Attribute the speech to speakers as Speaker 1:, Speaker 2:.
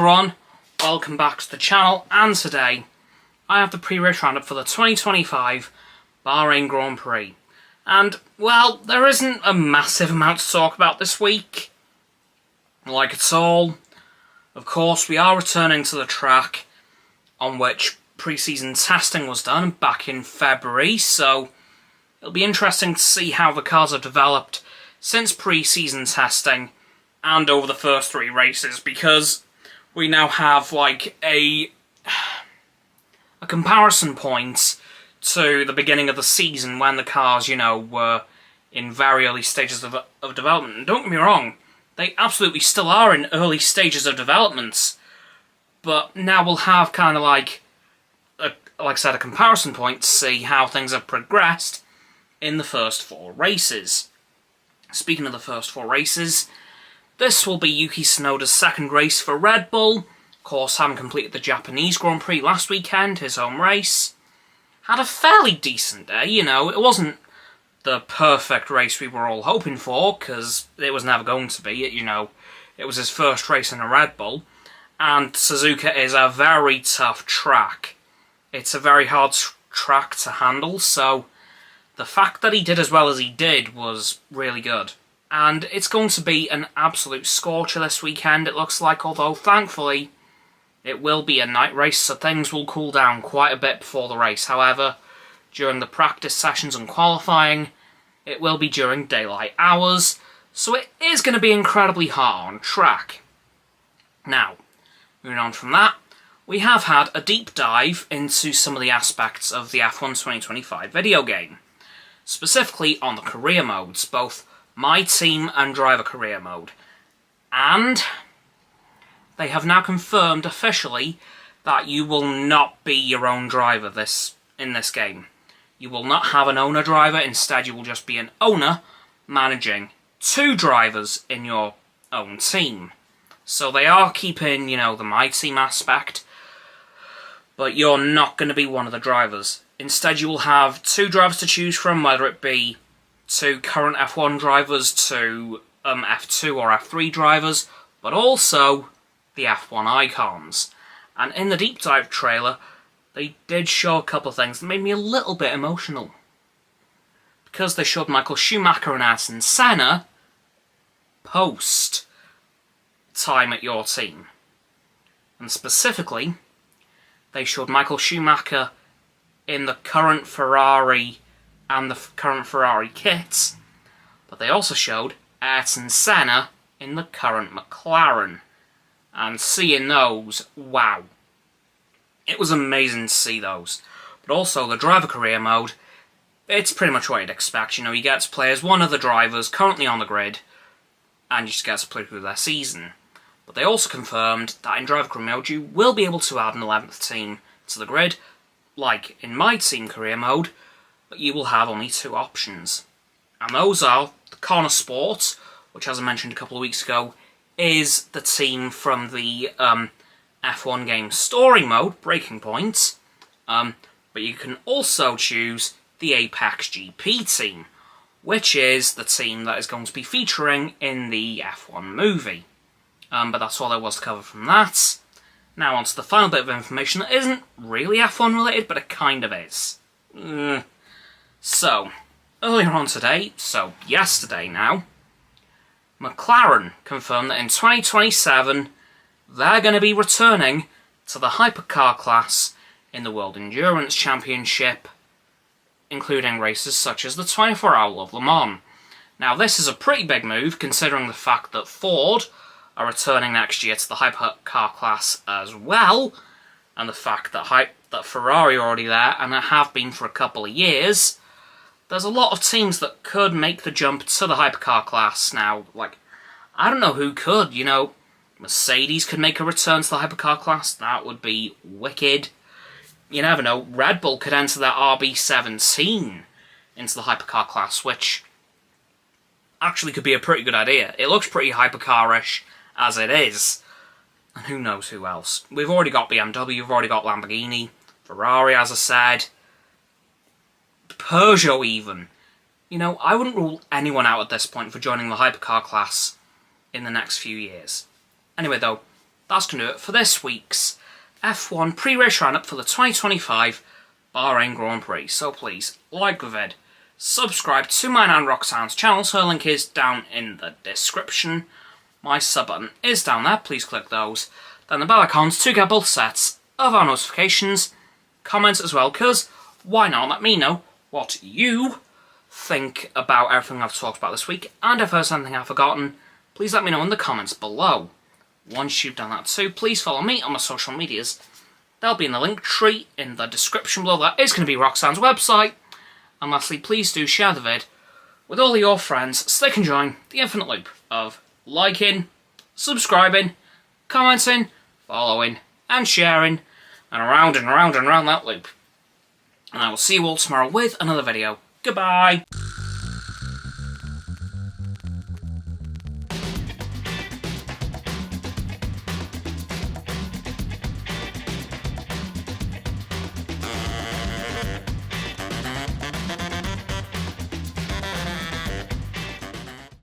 Speaker 1: everyone, welcome back to the channel, and today I have the pre-race roundup for the 2025 Bahrain Grand Prix. And, well, there isn't a massive amount to talk about this week, like at all. Of course, we are returning to the track on which pre-season testing was done back in February, so it'll be interesting to see how the cars have developed since pre-season testing and over the first three races, because we now have like a comparison point to the beginning of the season when the cars, were in very early stages of development. And don't get me wrong, they absolutely still are in early stages of development, but now we'll have kind of like I said, a comparison point to see how things have progressed in the first four races. Speaking of the first four races, this will be Yuki Tsunoda's second race for Red Bull. Of course, having completed the Japanese Grand Prix last weekend, his home race. Had a fairly decent day, it wasn't the perfect race we were all hoping for, because it was never going to be, it was his first race in a Red Bull, and Suzuka is a very tough track. It's a very hard track to handle, so the fact that he did as well as he did was really good. And it's going to be an absolute scorcher this weekend, it looks like, although thankfully it will be a night race, so things will cool down quite a bit before the race. However, during the practice sessions and qualifying, it will be during daylight hours, so it is going to be incredibly hard on track. Now, moving on from that, we have had a deep dive into some of the aspects of the F1 2025 video game, specifically on the career modes, both My Team and Driver Career Mode. And they have now confirmed officially that you will not be your own driver in this game. You will not have an owner driver, instead you will just be an owner managing two drivers in your own team. So they are keeping, the My Team aspect, but you're not going to be one of the drivers. Instead, you will have two drivers to choose from, whether it be two current F1 drivers to F2 or F3 drivers, but also the F1 icons. And in the deep dive trailer, they did show a couple of things that made me a little bit emotional. Because they showed Michael Schumacher and Ayrton Senna post time at your team. And specifically, they showed Michael Schumacher in the current Ferrari and the current Ferrari kits, but they also showed Ayrton Senna in the current McLaren. And seeing those, wow. It was amazing to see those. But also, the driver career mode, it's pretty much what you'd expect. You get to play as one of the drivers currently on the grid, and you just get to play through their season. But they also confirmed that in driver career mode, you will be able to add an 11th team to the grid, like in My Team career mode, but you will have only two options. And those are the Corner Sport, which, as I mentioned a couple of weeks ago, is the team from the F1 game story mode, Breaking Point, but you can also choose the Apex GP team, which is the team that is going to be featuring in the F1 movie. But that's all there was to cover from that. Now on to the final bit of information that isn't really F1 related, but it kind of is. So, earlier on today, so yesterday now, McLaren confirmed that in 2027, they're going to be returning to the hypercar class in the World Endurance Championship, including races such as the 24-Hour of Le Mans. Now this is a pretty big move, considering the fact that Ford are returning next year to the hypercar class as well, and the fact that Ferrari are already there, and have been for a couple of years. There's a lot of teams that could make the jump to the hypercar class now. Like, I don't know who could, Mercedes could make a return to the hypercar class. That would be wicked. You never know. Red Bull could enter their RB17 into the hypercar class, which actually could be a pretty good idea. It looks pretty hypercar-ish as it is. And who knows who else. We've already got BMW, we've already got Lamborghini, Ferrari, as I said, Peugeot even. I wouldn't rule anyone out at this point for joining the hypercar class in the next few years. Anyway though, that's going to do it for this week's F1 pre-race roundup for the 2025 Bahrain Grand Prix. So please, like the vid, subscribe to mine and Roxanne's channels, her link is down in the description. My sub button is down there, please click those. Then the bell icons to get both sets of our notifications. Comment as well, because why not let me know what you think about everything I've talked about this week, and if there's anything I've forgotten, please let me know in the comments below. Once you've done that too, please follow me on my social medias. They'll be in the link tree in the description below. That is going to be Roxanne's website. And lastly, please do share the vid with all of your friends so they can join the infinite loop of liking, subscribing, commenting, following, and sharing, and around and around and around that loop. And I will see you all tomorrow with another video. Goodbye!